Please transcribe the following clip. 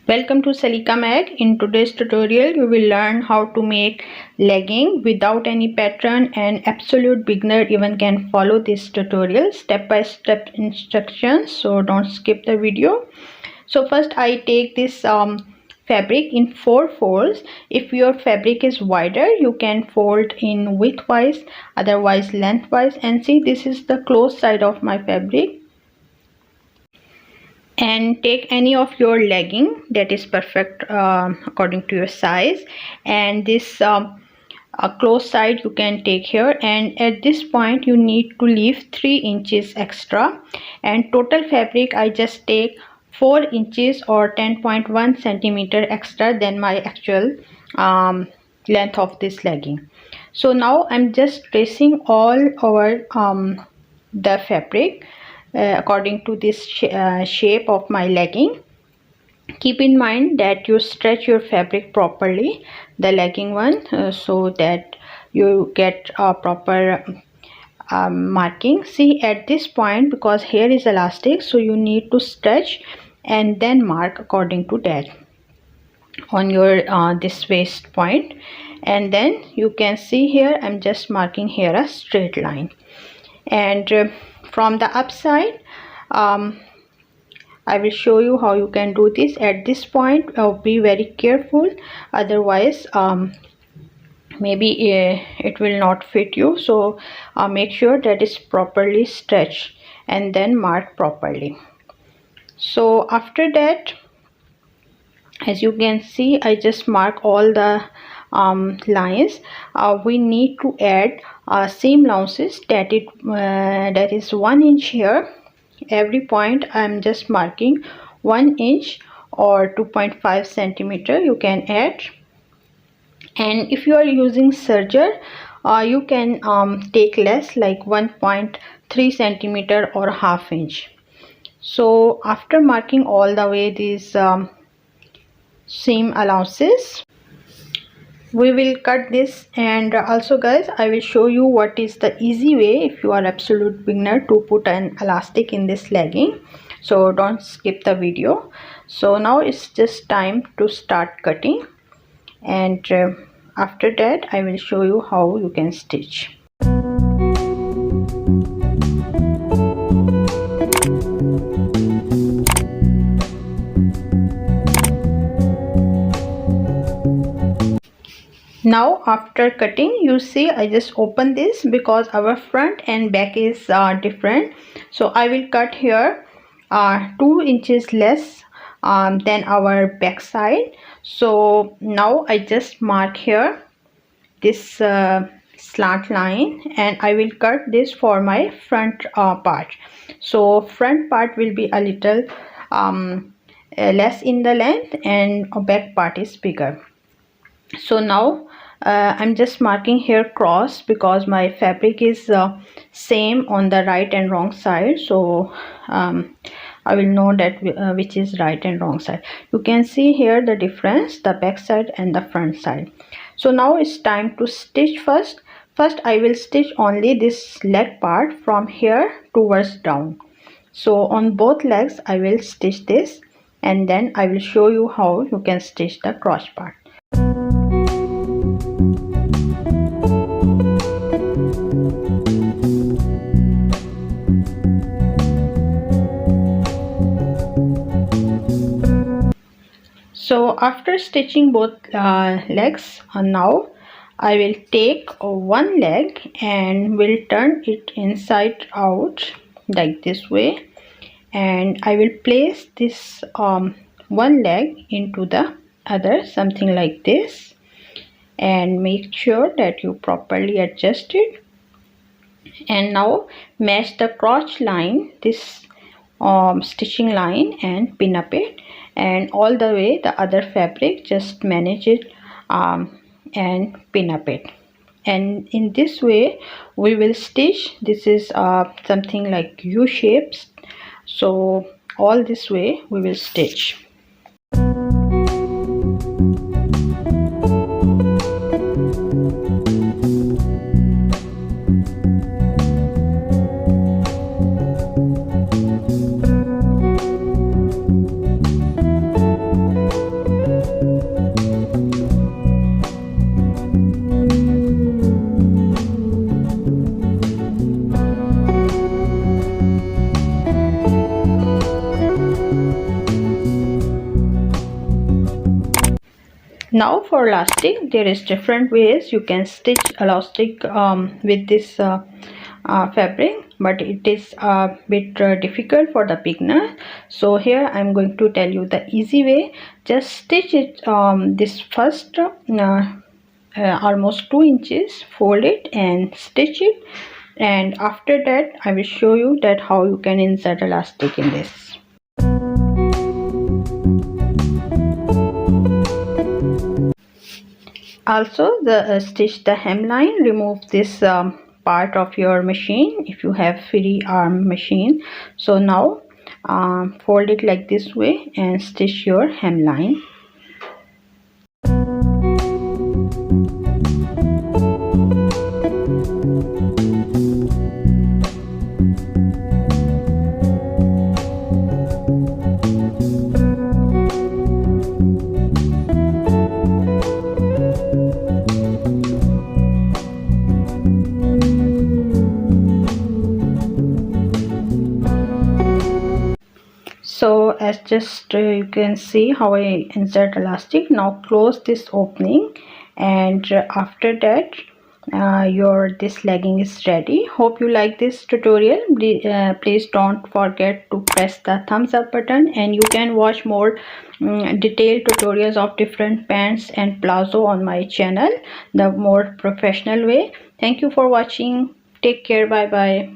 Welcome to Salika Mag. In today's tutorial, you will learn how to make legging without any pattern, and absolute beginner even can follow this tutorial step-by-step instructions. So don't skip the video. So first I take this fabric in 4 folds. If your fabric is wider, you can fold in widthwise, otherwise lengthwise. And see, this is the close side of my fabric. And take any of your legging that is perfect according to your size, and this close side you can take here, and at this point you need to leave 3 inches extra, and total fabric I just take 4 inches or 10.1 centimeter extra than my actual length of this legging. So now I'm just tracing all over the fabric according to this shape of my legging. Keep in mind that you stretch your fabric properly, the legging one, so that you get a proper marking. See, at this point, because here is elastic, so you need to stretch and then mark according to that on your this waist point. And then you can see here I'm just marking here a straight line, and from the upside I will show you how you can do this. At this point be very careful, otherwise maybe it will not fit you. So make sure that it's properly stretched and then mark properly. So after that, as you can see, I just mark all the lines. We need to add seam allowances, that is 1 inch here. Every point I'm just marking 1 inch or 2.5 centimeter you can add. And if you are using serger, you can take less, like 1.3 centimeter or half inch. So after marking all the way these seam allowances, we will cut this. And also guys, I will show you what is the easy way, if you are absolute beginner, to put an elastic in this legging. So don't skip the video. So now it's just time to start cutting, and after that I will show you how you can stitch. Now after cutting, you see I just open this because our front and back is different. So I will cut here 2 inches less than our back side. So now I just mark here this slant line, and I will cut this for my front part. So front part will be a little less in the length, and back part is bigger. So now I'm just marking here cross, because my fabric is same on the right and wrong side. So I will know that which is right and wrong side. You can see here the difference, the back side and the front side. So now it's time to stitch. First I will stitch only this leg part from here towards down. So on both legs I will stitch this, and then I will show you how you can stitch the crotch part. So after stitching both legs, now I will take one leg and will turn it inside out like this way, and I will place this one leg into the other, something like this, and make sure that you properly adjust it. And now match the crotch line, this stitching line, and pin up it, and all the way the other fabric just manage it and pin up it. And in this way we will stitch. This is something like U shapes, so all this way we will stitch. Now for elastic, there is different ways you can stitch elastic with this fabric, but it is a bit difficult for the beginner. So here I'm going to tell you the easy way. Just stitch it this first almost 2 inches, fold it and stitch it, and after that I will show you that how you can insert elastic in this. Also stitch the hemline, remove this part of your machine if you have free arm machine. So now fold it like this way and stitch your hemline. So as just you can see how I insert elastic. Now close this opening, and after that your this legging is ready. Hope you like this tutorial. Please don't forget to press the thumbs up button, and you can watch more detailed tutorials of different pants and palazzo on my channel, the more professional way. Thank you for watching. Take care. Bye bye.